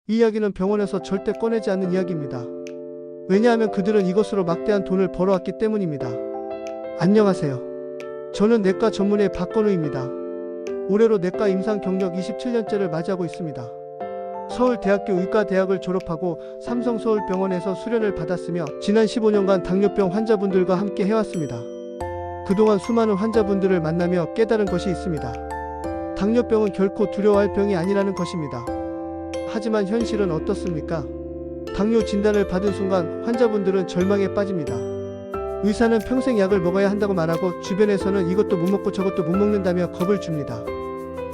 이 이야기는 병원에서 절대 꺼내지 않는 이야기입니다. 왜냐하면 그들은 이것으로 막대한 돈을 벌어왔기 때문입니다. 안녕하세요. 저는 내과 전문의 박건우입니다. 올해로 내과 임상 경력 27년째를 맞이하고 있습니다. 서울대학교 의과대학을 졸업하고 삼성서울병원에서 수련을 받았으며 지난 15년간 당뇨병 환자분들과 함께 해왔습니다. 그동안 수많은 환자분들을 만나며 깨달은 것이 있습니다. 당뇨병은 결코 두려워할 병이 아니라는 것입니다. 하지만 현실은 어떻습니까? 당뇨 진단을 받은 순간 환자분들은 절망에 빠집니다. 의사는 평생 약을 먹어야 한다고 말하고 주변에서는 이것도 못 먹고 저것도 못 먹는다며 겁을 줍니다.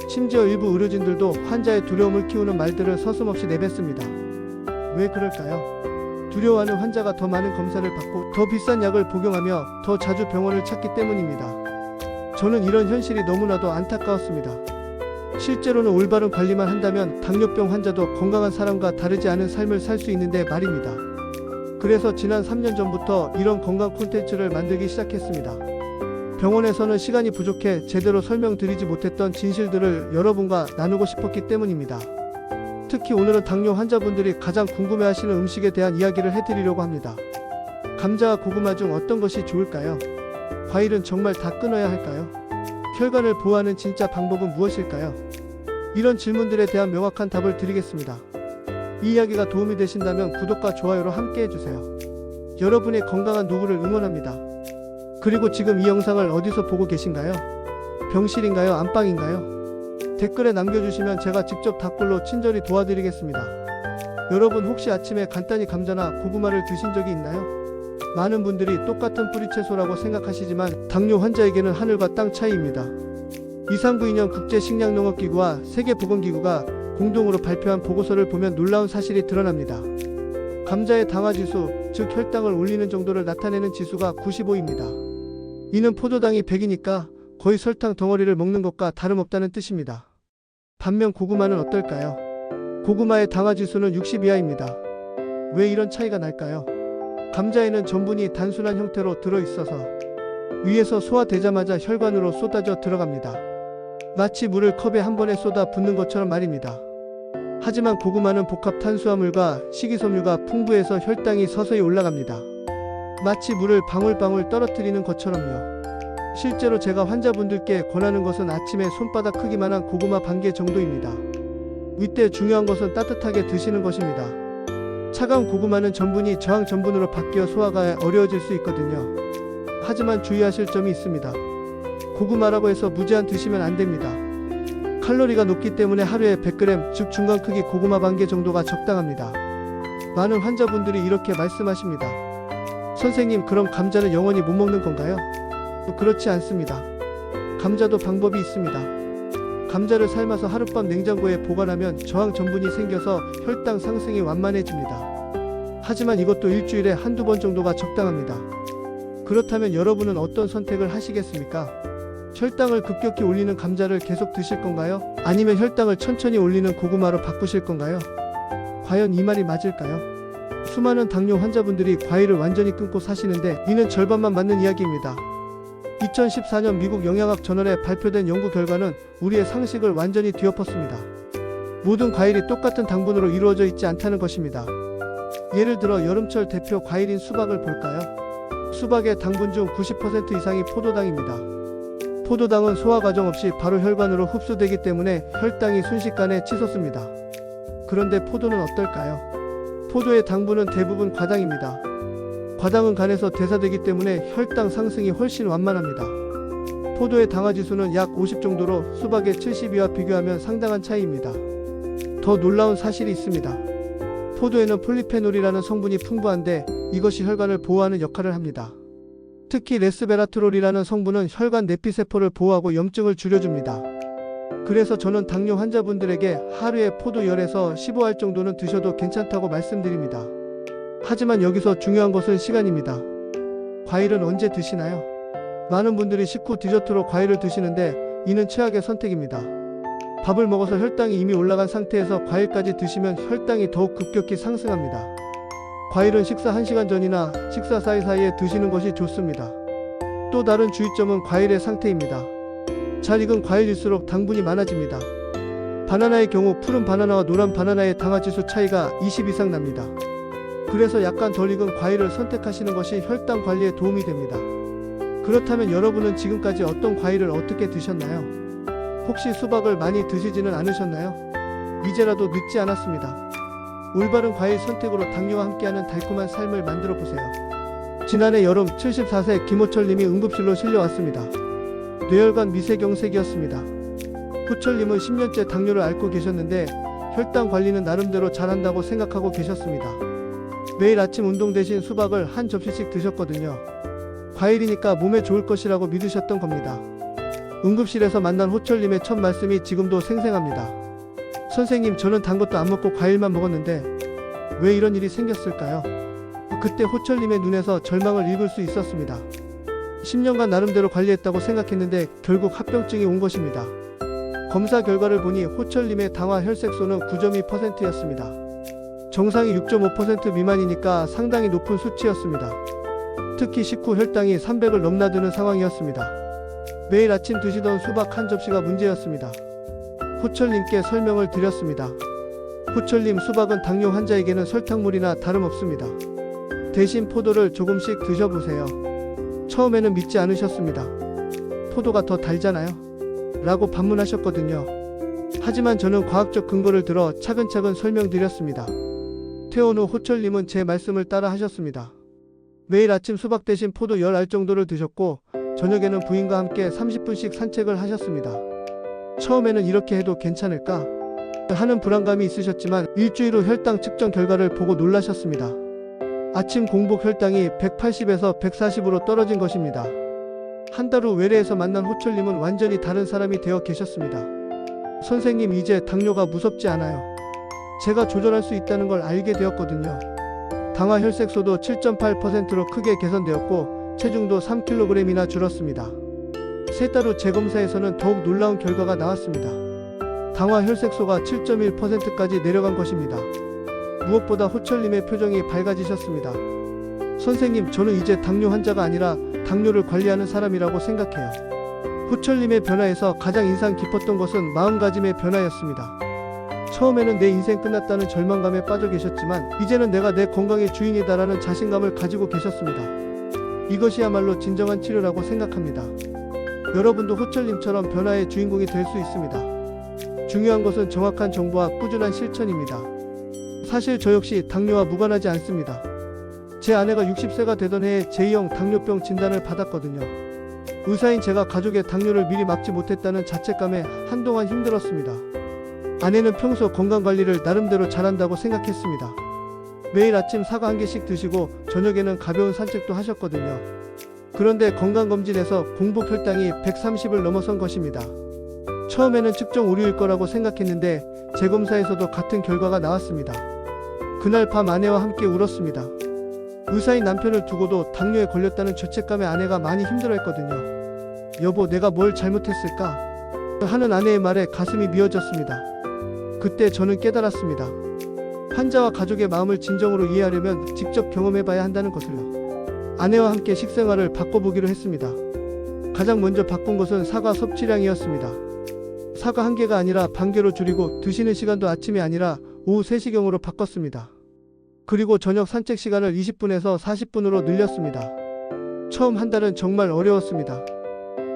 심지어 일부 의료진들도 환자의 두려움을 키우는 말들을 서슴없이 내뱉습니다. 왜 그럴까요? 두려워하는 환자가 더 많은 검사를 받고 더 비싼 약을 복용하며 더 자주 병원을 찾기 때문입니다. 저는 이런 현실이 너무나도 안타까웠습니다. 실제로는 올바른 관리만 한다면 당뇨병 환자도 건강한 사람과 다르지 않은 삶을 살 수 있는데 말입니다. 그래서 지난 3년 전부터 이런 건강 콘텐츠를 만들기 시작했습니다. 병원에서는 시간이 부족해 제대로 설명드리지 못했던 진실들을 여러분과 나누고 싶었기 때문입니다. 특히 오늘은 당뇨 환자분들이 가장 궁금해하시는 음식에 대한 이야기를 해드리려고 합니다. 감자와 고구마 중 어떤 것이 좋을까요? 과일은 정말 다 끊어야 할까요? 혈관을 보호하는 진짜 방법은 무엇일까요? 이런 질문들에 대한 명확한 답을 드리겠습니다. 이 이야기가 도움이 되신다면 구독과 좋아요로 함께 해주세요. 여러분의 건강한 노후를 응원합니다. 그리고 지금 이 영상을 어디서 보고 계신가요? 병실인가요? 안방인가요? 댓글에 남겨주시면 제가 직접 답글로 친절히 도와드리겠습니다. 여러분 혹시 아침에 간단히 감자나 고구마를 드신 적이 있나요? 많은 분들이 똑같은 뿌리채소라고 생각하시지만 당뇨 환자에게는 하늘과 땅 차이입니다. 2392년 국제식량농업기구와 세계보건기구가 공동으로 발표한 보고서를 보면 놀라운 사실이 드러납니다. 감자의 당화지수, 즉 혈당을 올리는 정도를 나타내는 지수가 95입니다. 이는 포도당이 100이니까 거의 설탕 덩어리를 먹는 것과 다름없다는 뜻입니다. 반면 고구마는 어떨까요? 고구마의 당화지수는 60 이하입니다. 왜 이런 차이가 날까요? 감자에는 전분이 단순한 형태로 들어있어서 위에서 소화되자마자 혈관으로 쏟아져 들어갑니다. 마치 물을 컵에 한 번에 쏟아 붓는 것처럼 말입니다. 하지만 고구마는 복합 탄수화물과 식이섬유가 풍부해서 혈당이 서서히 올라갑니다. 마치 물을 방울방울 떨어뜨리는 것처럼요. 실제로 제가 환자분들께 권하는 것은 아침에 손바닥 크기만한 고구마 반 개 정도입니다. 이때 중요한 것은 따뜻하게 드시는 것입니다. 차가운 고구마는 전분이 저항 전분으로 바뀌어 소화가 어려워질 수 있거든요. 하지만 주의하실 점이 있습니다. 고구마라고 해서 무제한 드시면 안 됩니다. 칼로리가 높기 때문에 하루에 100g, 즉 중간 크기 고구마 반 개 정도가 적당합니다. 많은 환자분들이 이렇게 말씀하십니다. 선생님, 그럼 감자는 영원히 못 먹는 건가요? 그렇지 않습니다. 감자도 방법이 있습니다. 감자를 삶아서 하룻밤 냉장고에 보관하면 저항 전분이 생겨서 혈당 상승이 완만해집니다. 하지만 이것도 일주일에 한두 번 정도가 적당합니다. 그렇다면 여러분은 어떤 선택을 하시겠습니까? 혈당을 급격히 올리는 감자를 계속 드실 건가요? 아니면 혈당을 천천히 올리는 고구마로 바꾸실 건가요? 과연 이 말이 맞을까요? 수많은 당뇨 환자분들이 과일을 완전히 끊고 사시는데 이는 절반만 맞는 이야기입니다. 2014년 미국 영양학 저널에 발표된 연구 결과는 우리의 상식을 완전히 뒤엎었습니다. 모든 과일이 똑같은 당분으로 이루어져 있지 않다는 것입니다. 예를 들어 여름철 대표 과일인 수박을 볼까요? 수박의 당분 중 90% 이상이 포도당입니다. 포도당은 소화 과정 없이 바로 혈관으로 흡수되기 때문에 혈당이 순식간에 치솟습니다. 그런데 포도는 어떨까요? 포도의 당분은 대부분 과당입니다. 과당은 간에서 대사되기 때문에 혈당 상승이 훨씬 완만합니다. 포도의 당화지수는 약 50 정도로 수박의 72와 비교하면 상당한 차이입니다. 더 놀라운 사실이 있습니다. 포도에는 폴리페놀이라는 성분이 풍부한데 이것이 혈관을 보호하는 역할을 합니다. 특히 레스베라트롤이라는 성분은 혈관 내피세포를 보호하고 염증을 줄여줍니다. 그래서 저는 당뇨 환자분들에게 하루에 포도 10에서 15알 정도는 드셔도 괜찮다고 말씀드립니다. 하지만 여기서 중요한 것은 시간입니다. 과일은 언제 드시나요? 많은 분들이 식후 디저트로 과일을 드시는데 이는 최악의 선택입니다. 밥을 먹어서 혈당이 이미 올라간 상태에서 과일까지 드시면 혈당이 더욱 급격히 상승합니다. 과일은 식사 1시간 전이나 식사 사이사이에 드시는 것이 좋습니다. 또 다른 주의점은 과일의 상태입니다. 잘 익은 과일일수록 당분이 많아집니다. 바나나의 경우 푸른 바나나와 노란 바나나의 당화지수 차이가 20 이상 납니다. 그래서 약간 덜 익은 과일을 선택하시는 것이 혈당 관리에 도움이 됩니다. 그렇다면 여러분은 지금까지 어떤 과일을 어떻게 드셨나요? 혹시 수박을 많이 드시지는 않으셨나요? 이제라도 늦지 않았습니다. 올바른 과일 선택으로 당뇨와 함께하는 달콤한 삶을 만들어 보세요. 지난해 여름 74세 김호철님이 응급실로 실려왔습니다. 뇌혈관 미세경색이었습니다. 호철님은 10년째 당뇨를 앓고 계셨는데 혈당 관리는 나름대로 잘한다고 생각하고 계셨습니다. 매일 아침 운동 대신 수박을 한 접시씩 드셨거든요. 과일이니까 몸에 좋을 것이라고 믿으셨던 겁니다. 응급실에서 만난 호철님의 첫 말씀이 지금도 생생합니다. 선생님, 저는 단 것도 안 먹고 과일만 먹었는데 왜 이런 일이 생겼을까요? 그때 호철님의 눈에서 절망을 읽을 수 있었습니다. 10년간 나름대로 관리했다고 생각했는데 결국 합병증이 온 것입니다. 검사 결과를 보니 호철님의 당화 혈색소는 9.2%였습니다. 정상이 6.5% 미만이니까 상당히 높은 수치였습니다. 특히 식후 혈당이 300을 넘나드는 상황이었습니다. 매일 아침 드시던 수박 한 접시가 문제였습니다. 호철님께 설명을 드렸습니다. 호철님, 수박은 당뇨 환자에게는 설탕물이나 다름없습니다. 대신 포도를 조금씩 드셔보세요. 처음에는 믿지 않으셨습니다. 포도가 더 달잖아요? 라고 반문하셨거든요. 하지만 저는 과학적 근거를 들어 차근차근 설명드렸습니다. 퇴원 후 호철님은 제 말씀을 따라 하셨습니다. 매일 아침 수박 대신 포도 10알 정도를 드셨고 저녁에는 부인과 함께 30분씩 산책을 하셨습니다. 처음에는 이렇게 해도 괜찮을까 하는 불안감이 있으셨지만 일주일 후 혈당 측정 결과를 보고 놀라셨습니다. 아침 공복 혈당이 180에서 140으로 떨어진 것입니다. 한 달 후 외래에서 만난 호철님은 완전히 다른 사람이 되어 계셨습니다. 선생님, 이제 당뇨가 무섭지 않아요. 제가 조절할 수 있다는 걸 알게 되었거든요. 당화 혈색소도 7.8%로 크게 개선되었고 체중도 3kg이나 줄었습니다. 3달 후 재검사에서는 더욱 놀라운 결과가 나왔습니다. 당화 혈색소가 7.1%까지 내려간 것입니다. 무엇보다 호철님의 표정이 밝아지셨습니다. 선생님, 저는 이제 당뇨 환자가 아니라 당뇨를 관리하는 사람이라고 생각해요. 호철님의 변화에서 가장 인상 깊었던 것은 마음가짐의 변화였습니다. 처음에는 내 인생 끝났다는 절망감에 빠져 계셨지만 이제는 내가 내 건강의 주인이다라는 자신감을 가지고 계셨습니다. 이것이야말로 진정한 치료라고 생각합니다. 여러분도 호철님처럼 변화의 주인공이 될 수 있습니다. 중요한 것은 정확한 정보와 꾸준한 실천입니다. 사실 저 역시 당뇨와 무관하지 않습니다. 제 아내가 60세가 되던 해에 제2형 당뇨병 진단을 받았거든요. 의사인 제가 가족의 당뇨를 미리 막지 못했다는 자책감에 한동안 힘들었습니다. 아내는 평소 건강관리를 나름대로 잘한다고 생각했습니다. 매일 아침 사과 한 개씩 드시고 저녁에는 가벼운 산책도 하셨거든요. 그런데 건강검진에서 공복 혈당이 130을 넘어선 것입니다. 처음에는 측정 오류일 거라고 생각했는데 재검사에서도 같은 결과가 나왔습니다. 그날 밤 아내와 함께 울었습니다. 의사인 남편을 두고도 당뇨에 걸렸다는 죄책감에 아내가 많이 힘들어했거든요. 여보, 내가 뭘 잘못했을까? 하는 아내의 말에 가슴이 미어졌습니다. 그때 저는 깨달았습니다. 환자와 가족의 마음을 진정으로 이해하려면 직접 경험해봐야 한다는 것을요. 아내와 함께 식생활을 바꿔보기로 했습니다. 가장 먼저 바꾼 것은 사과 섭취량이었습니다. 사과 한 개가 아니라 반 개로 줄이고 드시는 시간도 아침이 아니라 오후 3시경으로 바꿨습니다. 그리고 저녁 산책 시간을 20분에서 40분으로 늘렸습니다. 처음 한 달은 정말 어려웠습니다.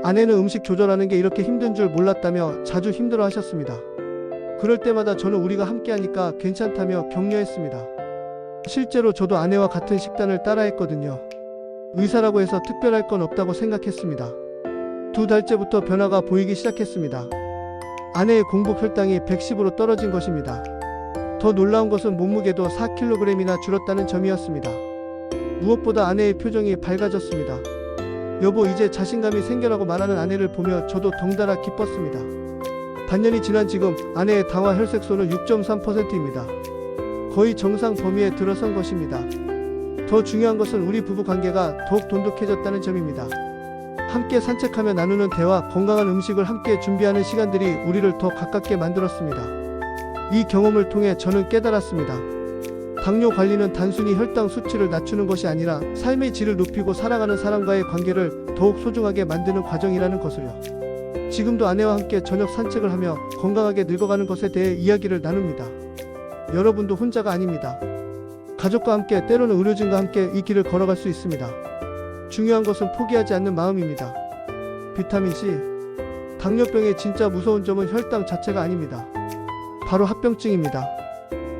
아내는 음식 조절하는 게 이렇게 힘든 줄 몰랐다며 자주 힘들어 하셨습니다. 그럴 때마다 저는 우리가 함께하니까 괜찮다며 격려했습니다. 실제로 저도 아내와 같은 식단을 따라했거든요. 의사라고 해서 특별할 건 없다고 생각했습니다. 2달째부터 변화가 보이기 시작했습니다. 아내의 공복 혈당이 110으로 떨어진 것입니다. 더 놀라운 것은 몸무게도 4kg이나 줄었다는 점이었습니다. 무엇보다 아내의 표정이 밝아졌습니다. 여보, 이제 자신감이 생겨나고 말하는 아내를 보며 저도 덩달아 기뻤습니다. 반년이 지난 지금 아내의 당화 혈색소는 6.3%입니다. 거의 정상 범위에 들어선 것입니다. 더 중요한 것은 우리 부부 관계가 더욱 돈독해졌다는 점입니다. 함께 산책하며 나누는 대화, 건강한 음식을 함께 준비하는 시간들이 우리를 더 가깝게 만들었습니다. 이 경험을 통해 저는 깨달았습니다. 당뇨 관리는 단순히 혈당 수치를 낮추는 것이 아니라 삶의 질을 높이고 사랑하는 사람과의 관계를 더욱 소중하게 만드는 과정이라는 것을요. 지금도 아내와 함께 저녁 산책을 하며 건강하게 늙어가는 것에 대해 이야기를 나눕니다. 여러분도 혼자가 아닙니다. 가족과 함께 때로는 의료진과 함께 이 길을 걸어갈 수 있습니다. 중요한 것은 포기하지 않는 마음입니다. 비타민C. 당뇨병의 진짜 무서운 점은 혈당 자체가 아닙니다. 바로 합병증입니다.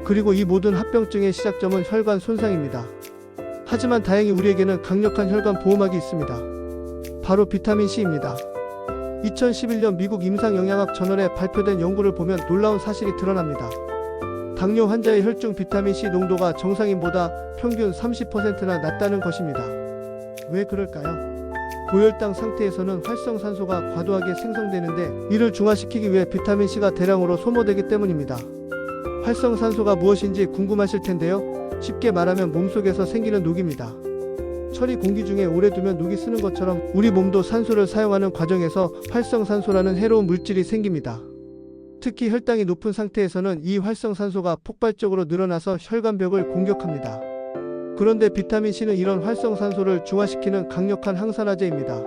그리고 이 모든 합병증의 시작점은 혈관 손상입니다. 하지만 다행히 우리에게는 강력한 혈관 보호막이 있습니다. 바로 비타민C입니다. 2011년 미국 임상영양학 저널에 발표된 연구를 보면 놀라운 사실이 드러납니다. 당뇨 환자의 혈중 비타민C 농도가 정상인보다 평균 30%나 낮다는 것입니다. 왜 그럴까요? 고혈당 상태에서는 활성산소가 과도하게 생성되는데 이를 중화시키기 위해 비타민C가 대량으로 소모되기 때문입니다. 활성산소가 무엇인지 궁금하실 텐데요. 쉽게 말하면 몸속에서 생기는 녹입니다. 철이 공기 중에 오래 두면 녹이 쓰는 것처럼 우리 몸도 산소를 사용하는 과정에서 활성산소라는 해로운 물질이 생깁니다. 특히 혈당이 높은 상태에서는 이 활성산소가 폭발적으로 늘어나서 혈관벽을 공격합니다. 그런데 비타민C는 이런 활성산소를 중화시키는 강력한 항산화제입니다.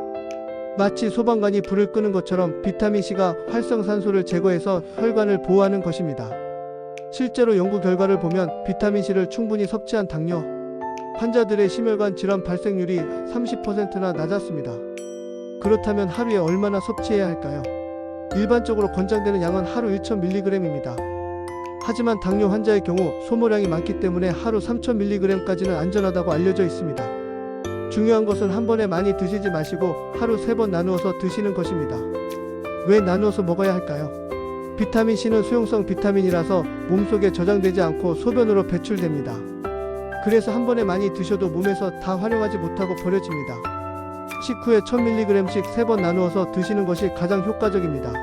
마치 소방관이 불을 끄는 것처럼 비타민C가 활성산소를 제거해서 혈관을 보호하는 것입니다. 실제로 연구 결과를 보면 비타민C를 충분히 섭취한 당뇨 환자들의 심혈관 질환 발생률이 30%나 낮았습니다. 그렇다면 하루에 얼마나 섭취해야 할까요? 일반적으로 권장되는 양은 하루 1000mg입니다. 하지만 당뇨 환자의 경우 소모량이 많기 때문에 하루 3000mg까지는 안전하다고 알려져 있습니다. 중요한 것은 한 번에 많이 드시지 마시고 하루 3번 나누어서 드시는 것입니다. 왜 나누어서 먹어야 할까요? 비타민C는 수용성 비타민이라서 몸속에 저장되지 않고 소변으로 배출됩니다. 그래서 한 번에 많이 드셔도 몸에서 다 활용하지 못하고 버려집니다. 식후에 1000mg씩 3번 나누어서 드시는 것이 가장 효과적입니다.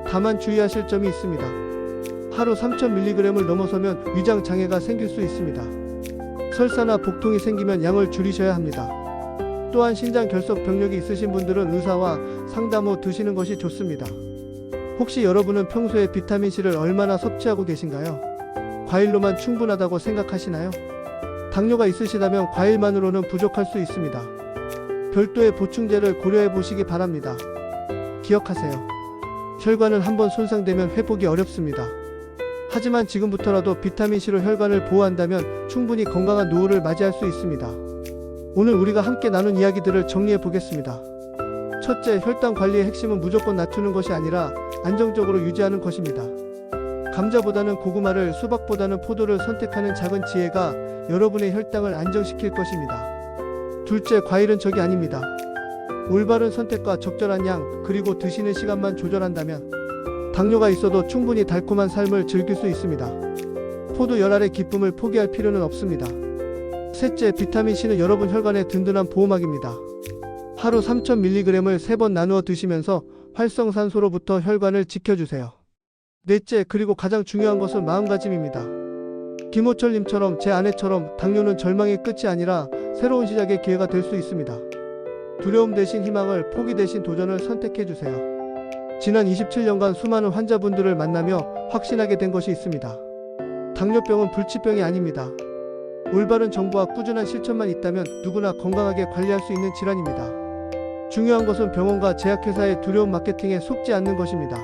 다만 주의하실 점이 있습니다. 하루 3000mg을 넘어서면 위장 장애가 생길 수 있습니다. 설사나 복통이 생기면 양을 줄이셔야 합니다. 또한 신장 결석 병력이 있으신 분들은 의사와 상담 후 드시는 것이 좋습니다. 혹시 여러분은 평소에 비타민C를 얼마나 섭취하고 계신가요? 과일로만 충분하다고 생각하시나요? 당뇨가 있으시다면 과일만으로는 부족할 수 있습니다. 별도의 보충제를 고려해 보시기 바랍니다. 기억하세요. 혈관은 한번 손상되면 회복이 어렵습니다. 하지만 지금부터라도 비타민C로 혈관을 보호한다면 충분히 건강한 노후를 맞이할 수 있습니다. 오늘 우리가 함께 나눈 이야기들을 정리해 보겠습니다. 첫째, 혈당 관리의 핵심은 무조건 낮추는 것이 아니라 안정적으로 유지하는 것입니다. 감자보다는 고구마를, 수박보다는 포도를 선택하는 작은 지혜가 여러분의 혈당을 안정시킬 것입니다. 둘째, 과일은 적이 아닙니다. 올바른 선택과 적절한 양, 그리고 드시는 시간만 조절한다면 당뇨가 있어도 충분히 달콤한 삶을 즐길 수 있습니다. 포도 열알의 기쁨을 포기할 필요는 없습니다. 셋째, 비타민C는 여러분 혈관의 든든한 보호막입니다. 하루 3000mg을 3번 나누어 드시면서 활성산소로부터 혈관을 지켜주세요. 넷째, 그리고 가장 중요한 것은 마음가짐입니다. 김호철님처럼 제 아내처럼 당뇨는 절망의 끝이 아니라 새로운 시작의 기회가 될 수 있습니다. 두려움 대신 희망을, 포기 대신 도전을 선택해주세요. 지난 27년간 수많은 환자분들을 만나며 확신하게 된 것이 있습니다. 당뇨병은 불치병이 아닙니다. 올바른 정보와 꾸준한 실천만 있다면 누구나 건강하게 관리할 수 있는 질환입니다. 중요한 것은 병원과 제약회사의 두려운 마케팅에 속지 않는 것입니다.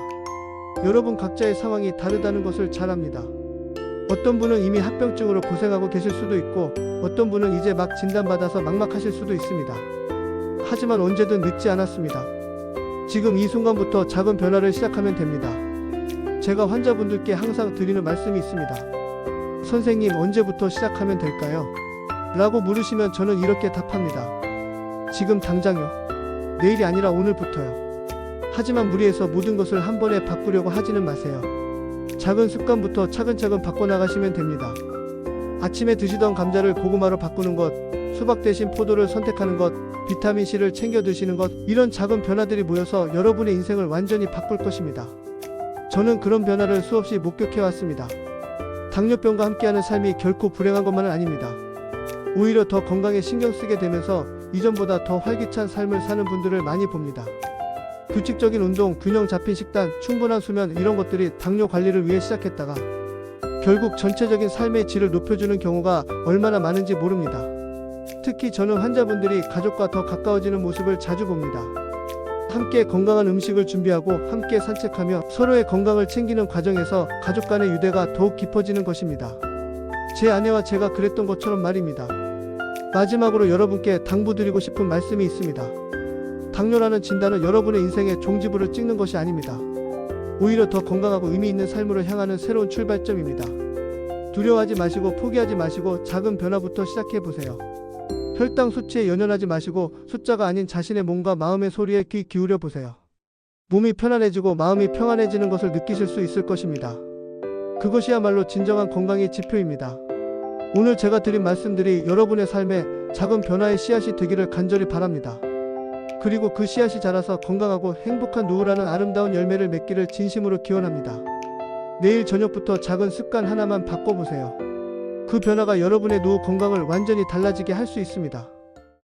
여러분 각자의 상황이 다르다는 것을 잘 압니다. 어떤 분은 이미 합병증으로 고생하고 계실 수도 있고 어떤 분은 이제 막 진단받아서 막막하실 수도 있습니다. 하지만 언제든 늦지 않았습니다. 지금 이 순간부터 작은 변화를 시작하면 됩니다. 제가 환자분들께 항상 드리는 말씀이 있습니다. 선생님, 언제부터 시작하면 될까요? 라고 물으시면 저는 이렇게 답합니다. 지금 당장요. 내일이 아니라 오늘부터요. 하지만 무리해서 모든 것을 한 번에 바꾸려고 하지는 마세요. 작은 습관부터 차근차근 바꿔나가시면 됩니다. 아침에 드시던 감자를 고구마로 바꾸는 것, 수박 대신 포도를 선택하는 것, 비타민C를 챙겨 드시는 것, 이런 작은 변화들이 모여서 여러분의 인생을 완전히 바꿀 것입니다. 저는 그런 변화를 수없이 목격해왔습니다. 당뇨병과 함께하는 삶이 결코 불행한 것만은 아닙니다. 오히려 더 건강에 신경 쓰게 되면서 이전보다 더 활기찬 삶을 사는 분들을 많이 봅니다. 규칙적인 운동, 균형 잡힌 식단, 충분한 수면, 이런 것들이 당뇨 관리를 위해 시작했다가 결국 전체적인 삶의 질을 높여주는 경우가 얼마나 많은지 모릅니다. 특히 저는 환자분들이 가족과 더 가까워지는 모습을 자주 봅니다. 함께 건강한 음식을 준비하고 함께 산책하며 서로의 건강을 챙기는 과정에서 가족 간의 유대가 더욱 깊어지는 것입니다. 제 아내와 제가 그랬던 것처럼 말입니다. 마지막으로 여러분께 당부드리고 싶은 말씀이 있습니다. 당뇨라는 진단은 여러분의 인생의 종지부를 찍는 것이 아닙니다. 오히려 더 건강하고 의미 있는 삶으로 향하는 새로운 출발점입니다. 두려워하지 마시고 포기하지 마시고 작은 변화부터 시작해 보세요. 혈당 수치에 연연하지 마시고 숫자가 아닌 자신의 몸과 마음의 소리에 귀 기울여 보세요. 몸이 편안해지고 마음이 평안해지는 것을 느끼실 수 있을 것입니다. 그것이야말로 진정한 건강의 지표입니다. 오늘 제가 드린 말씀들이 여러분의 삶에 작은 변화의 씨앗이 되기를 간절히 바랍니다. 그리고 그 씨앗이 자라서 건강하고 행복한 노후라는 아름다운 열매를 맺기를 진심으로 기원합니다. 내일 저녁부터 작은 습관 하나만 바꿔보세요. 그 변화가 여러분의 노후 건강을 완전히 달라지게 할 수 있습니다.